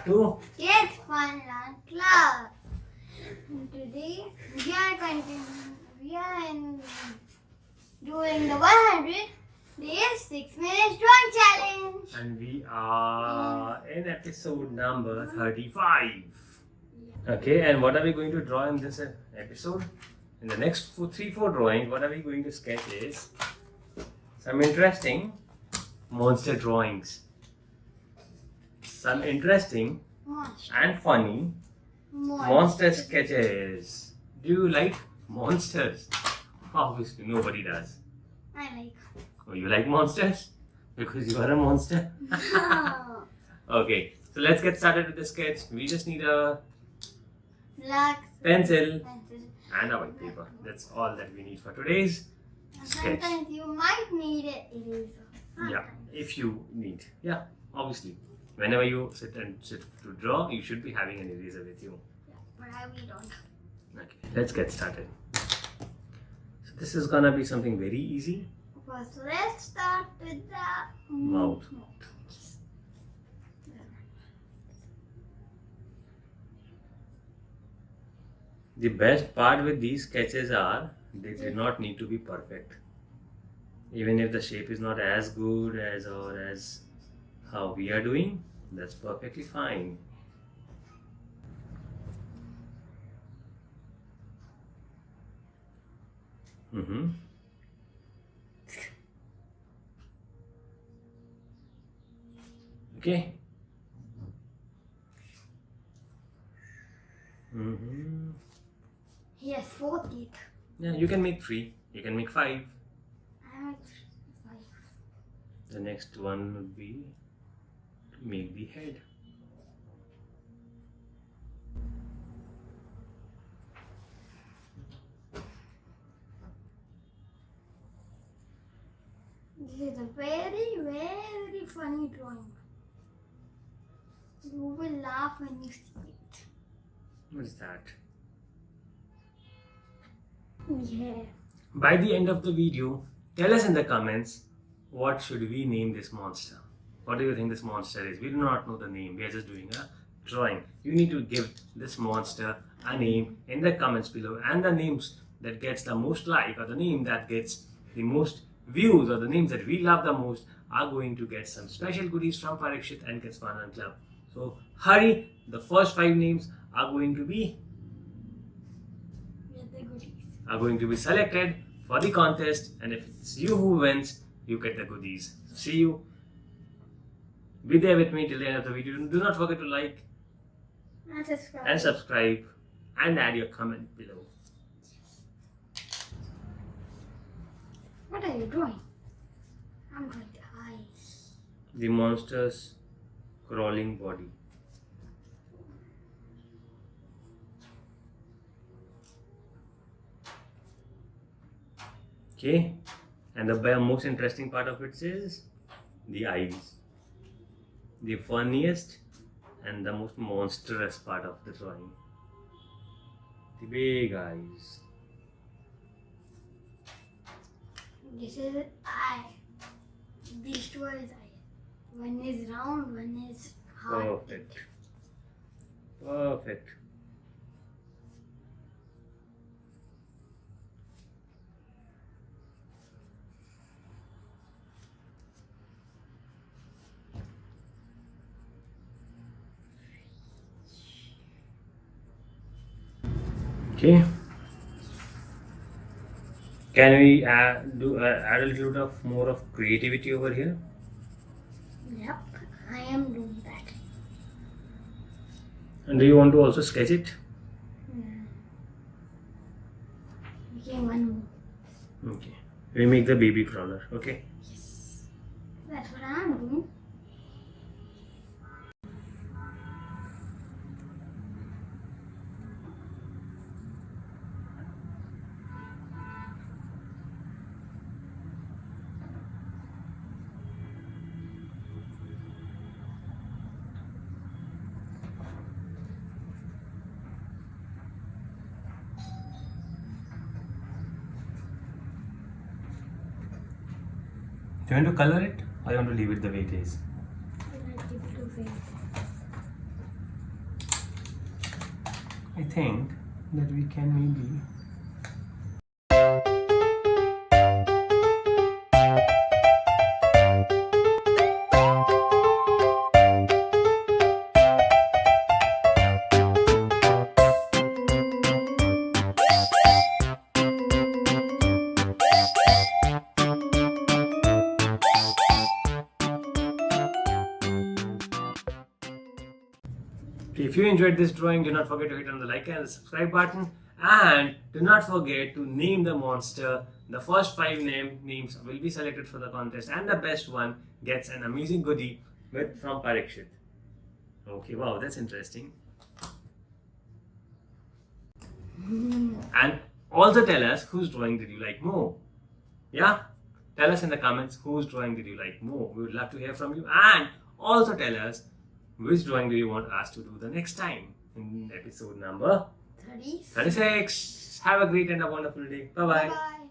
back to It's Fun Learn Club. Today we are doing the 100 days 6 minutes drawing challenge. and we are in episode number 35. Okay, and what are we going to draw in this episode? In the next 4 drawings, what are we going to sketch is some interesting monster drawings. Some interesting and funny monster sketches. Do you like monsters? Obviously, nobody does. I like. Oh, you like monsters? Because you are a monster? Okay, so let's get started with the sketch. We just need a Black pencil pencil. and a white paper. That's all that we need for today's sketch. Sometimes you might need an eraser. Yeah, if you need. Yeah, obviously. Whenever you sit to draw, you should be having an eraser with you. Yeah, but we don't. Okay, let's get started. So this is gonna be something very easy. First, let's start with the Mouth. The best part with these sketches are they do not need to be perfect. Even if the shape is not as good as how we are doing, that's perfectly fine. Okay. He has 4 teeth. Yeah, you can make 3. You can make 5. I make 5. The next one would be to make the head. This is a very, very funny drawing. You will laugh when you see it. What is that? Yeah. By the end of the video, tell us in the comments what should we name this monster. What do you think this monster is? We do not know the name. We are just doing a drawing. You need to give this monster a name in the comments below, and the names that gets the most like, or the name that gets the most views, or the names that we love the most are going to get some special goodies from Parikshit and Kids Fun Learn Club. So hurry, the first 5 names are going to be selected for the contest, and if it's you who wins, you get the goodies. So see you. Be there with me till the end of the video. Do not forget to like and subscribe and add your comment below. What are you drawing? I'm drawing the eyes. The monster's crawling body. Okay, and the most interesting part of it is the eyes. The funniest and the most monstrous part of the drawing. The big eyes. This is an eye. These 2 are his eyes. One is round, one is hard. Perfect. Perfect. Okay. Can we add a little bit of more of creativity over here? Yep, I am doing that. And do you want to also sketch it? Okay, one more. Okay. We make the baby crawler. Okay. Yes. That's what I'm doing. Do you want to color it or you want to leave it the way it is? I like it to fade. I think that we can maybe if you enjoyed this drawing, do not forget to hit on the like and the subscribe button, and do not forget to name the monster. The first 5 names will be selected for the contest, and the best one gets an amazing goodie from Parikshit. Okay, wow, that's interesting. And also tell us whose drawing did you like more. Yeah? Tell us in the comments whose drawing did you like more. We would love to hear from you. And also tell us which drawing do you want us to do the next time in episode number 36. Have a great and a wonderful day. Bye-bye. Bye.